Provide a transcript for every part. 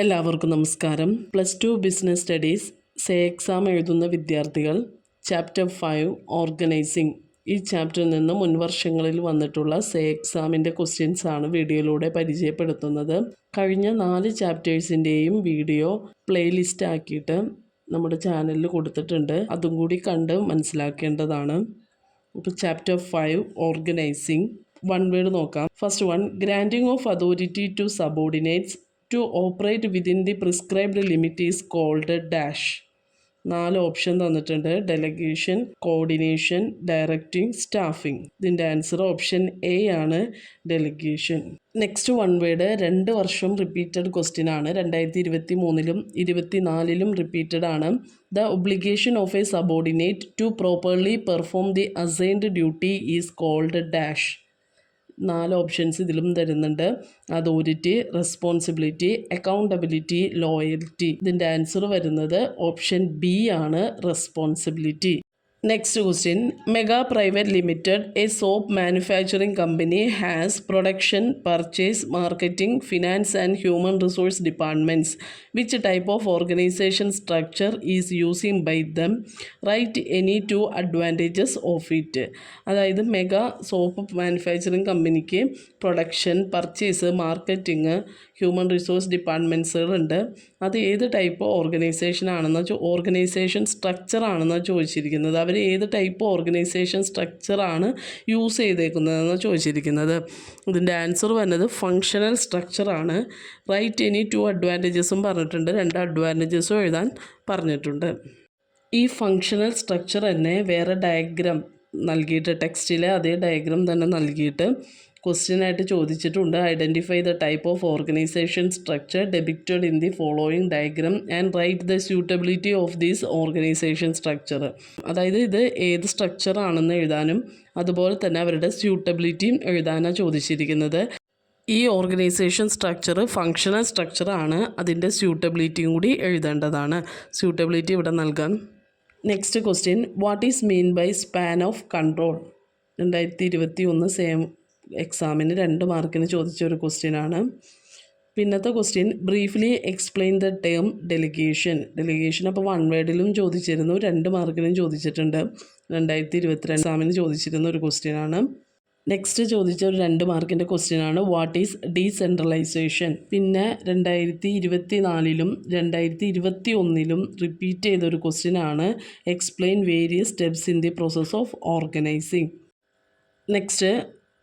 എല്ലാവർക്കും നമസ്കാരം. +2 business studies exam എഴുതുന്ന വിദ്യാർത്ഥികൾ ചാപ്റ്റർ 5 ഓർഗനൈസിംഗ് ഈ ചാപ്റ്ററിൽ നിന്ന് മുൻവർഷങ്ങളിൽ വന്നിട്ടുള്ള എക്സാമിൻ്റെ ക്വസ്റ്റ്യൻസ് ആണ് വീഡിയോയിലൂടെ പരിചയപ്പെടുത്തുന്നത്. കഴിഞ്ഞ 4 ചാപ്റ്റേഴ്സിൻ്റെയും വീഡിയോ പ്ലേലിസ്റ്റ് ആക്കിയിട്ട് നമ്മുടെ ചാനലിൽ കൊടുത്തിട്ടുണ്ട്. അതും കൂടി കണ്ട് മനസ്സിലാക്കേണ്ടതാണ്. ഇപ്പോൾ ചാപ്റ്റർ 5 ഓർഗനൈസിംഗ് വൺ വേർഡ് നോക്കാം. First one, granting of authority to subordinates to operate within the prescribed limit is called dash. 4 option തന്നിട്ടുണ്ട്: ഡെലഗേഷൻ, കോർഡിനേഷൻ, ഡയറക്റ്റിംഗ്, സ്റ്റാഫിംഗ്. ഇതിൻ്റെ ആൻസർ ഓപ്ഷൻ എ ആണ്, ഡെലഗേഷൻ. നെക്സ്റ്റ് വൺ വേർഡ് 2 വർഷം repeated question ആണ്. 2023-ലും 2024-ലും repeated ആണ്. The obligation of a subordinate to properly perform the assigned duty is called dash. 4 options ഇതിലും തരുന്നുണ്ട്: അതോറിറ്റി, റെസ്പോൺസിബിലിറ്റി, അക്കൗണ്ടബിലിറ്റി, ലോയൽറ്റി. ഇതിൻ്റെ ആൻസർ വരുന്നത് ഓപ്ഷൻ ബി ആണ്, responsibility. Next question, mega private limited, a soap manufacturing company, has production, purchase, marketing, finance and human resource departments. Which type of organisation structure is using by them? Right any 2 advantages of it. അതായത് mega soap manufacturing കമ്പനിക്ക് production, purchase, marketing, human resource ഡിപ്പാർട്ട്മെൻറ്റ്സുകളുണ്ട്. അത് ഏത് type organisation ആണെന്ന് organisation structure ആണെന്നാണ് ചോദിച്ചിരിക്കുന്നത്. അവർ ഏത് ടൈപ്പ് ഓർഗനൈസേഷൻ സ്ട്രക്ചറാണ് യൂസ് ചെയ്തേക്കുന്നതെന്ന് ചോദിച്ചിരിക്കുന്നത്. ഇതിൻ്റെ ആൻസർ വരുന്നത് ഫങ്ഷണൽ സ്ട്രക്ചറാണ്. റൈറ്റ് എനി 2 അഡ്വാൻറ്റേജസും പറഞ്ഞിട്ടുണ്ട്, 2 അഡ്വാൻറ്റേജസും എഴുതാൻ പറഞ്ഞിട്ടുണ്ട്. ഈ ഫങ്ഷണൽ സ്ട്രക്ചർ തന്നെ വേറെ ഡയഗ്രാം നൽകിയിട്ട്, ടെക്സ്റ്റിലെ അതേ ഡയഗ്രാം തന്നെ നൽകിയിട്ട് ക്വസ്റ്റ്യനായിട്ട് ചോദിച്ചിട്ടുണ്ട്. Identify the type of organisation structure depicted in the following diagram and write the suitability of these organisation structure. അതായത് ഇത് ഏത് സ്ട്രക്ചർ ആണെന്ന് എഴുതാനും അതുപോലെ തന്നെ അവരുടെ സ്യൂട്ടബിലിറ്റിയും എഴുതാനാണ് ചോദിച്ചിരിക്കുന്നത്. ഈ ഓർഗനൈസേഷൻ സ്ട്രക്ചർ ഫങ്ഷണൽ സ്ട്രക്ചറാണ്, അതിൻ്റെ സ്യൂട്ടബിലിറ്റിയും കൂടി എഴുതേണ്ടതാണ്. സ്യൂട്ടബിലിറ്റി ഇവിടെ നൽകാം. Next question, what is mean by span of control? 2021 എക്സാമിന് 2 മാർക്കിന് ചോദിച്ച ഒരു ക്വസ്റ്റ്യനാണ്. പിന്നത്തെ question, briefly explain the term delegation. Delegation അപ്പോൾ 1 വേർഡിലും ചോദിച്ചിരുന്നു, 2 മാർക്കിനും ചോദിച്ചിട്ടുണ്ട്. 2022 എക്സാമിന് ചോദിച്ചിരുന്ന ഒരു ക്വസ്റ്റ്യനാണ്. നെക്സ്റ്റ് ചോദിച്ച ഒരു 2 മാർക്കിൻ്റെ ക്വസ്റ്റ്യനാണ്, വാട്ട് ഈസ് ഡീസെൻട്രലൈസേഷൻ. പിന്നെ 2024-ലും 2021-ലും റിപ്പീറ്റ് ചെയ്തൊരു ക്വസ്റ്റ്യനാണ്, explain various steps in the process of organising. Next,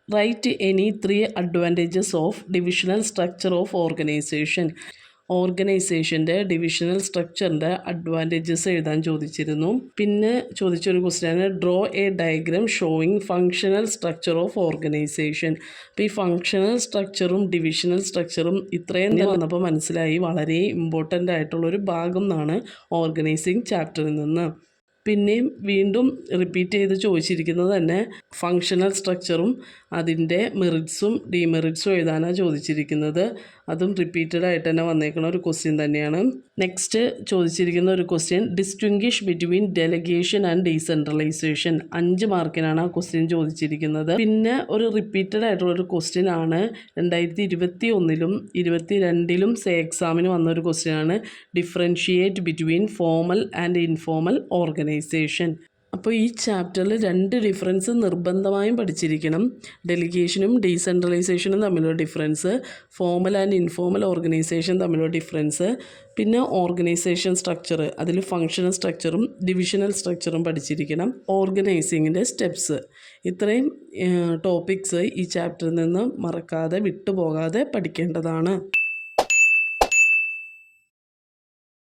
right any 3 advantages of divisional structure of organisation. ഓർഗനൈസേഷൻ്റെ ഡിവിഷണൽ സ്ട്രക്ചറിൻ്റെ അഡ്വാൻറ്റേജസ് എഴുതാൻ ചോദിച്ചിരുന്നു. പിന്നെ ചോദിച്ചൊരു ക്വസ്റ്റ്യനാണ്, draw a diagram showing functional structure of organisation. അപ്പോൾ ഈ ഫങ്ഷണൽ സ്ട്രക്ചറും ഡിവിഷണൽ സ്ട്രക്ചറും ഇത്രയും വന്നപ്പോൾ മനസ്സിലായി വളരെ ഇമ്പോർട്ടൻ്റ് ആയിട്ടുള്ളൊരു ഭാഗം എന്നാണ് ഓർഗനൈസിങ് ചാപ്റ്ററിൽ നിന്ന്. പിന്നെയും വീണ്ടും റിപ്പീറ്റ് ചെയ്ത് ചോദിച്ചിരിക്കുന്നത് തന്നെ ഫങ്ഷണൽ സ്ട്രക്ചറും അതിൻ്റെ മെറിറ്റ്സും ഡിമെറിറ്റ്സും എഴുതാനാണ് ചോദിച്ചിരിക്കുന്നത്. അതും റിപ്പീറ്റഡ് ആയിട്ട് തന്നെ വന്നേക്കുന്ന ഒരു ക്വസ്റ്റ്യൻ തന്നെയാണ്. നെക്സ്റ്റ് ചോദിച്ചിരിക്കുന്ന ഒരു question, distinguish between delegation and decentralisation. 5 മാർക്കിനാണ് ആ ക്വസ്റ്റ്യൻ ചോദിച്ചിരിക്കുന്നത്. പിന്നെ ഒരു റിപ്പീറ്റഡ് ആയിട്ടുള്ളൊരു ക്വസ്റ്റ്യൻ ആണ്, 2021-ലും 2022-ലും എക്സാമിന് വന്നൊരു ക്വസ്റ്റ്യനാണ്, differentiate between formal and informal organisation. അപ്പോൾ ഈ ചാപ്റ്ററിൽ 2 ഡിഫറൻസ് നിർബന്ധമായും പഠിച്ചിരിക്കണം. ഡെലിഗേഷനും ഡീസെൻട്രലൈസേഷനും തമ്മിലുള്ള difference, formal and informal organisation തമ്മിലുള്ള ഡിഫറൻസ്, പിന്നെ ഓർഗനൈസേഷൻ സ്ട്രക്ചർ, അതിൽ ഫങ്ഷണൽ സ്ട്രക്ചറും ഡിവിഷണൽ സ്ട്രക്ചറും പഠിച്ചിരിക്കണം. ഓർഗനൈസിങ്ങിൻ്റെ സ്റ്റെപ്സ്, ഇത്രയും ടോപ്പിക്സ് ഈ ചാപ്റ്ററിൽ നിന്ന് മറക്കാതെ വിട്ടുപോകാതെ പഠിക്കേണ്ടതാണ്.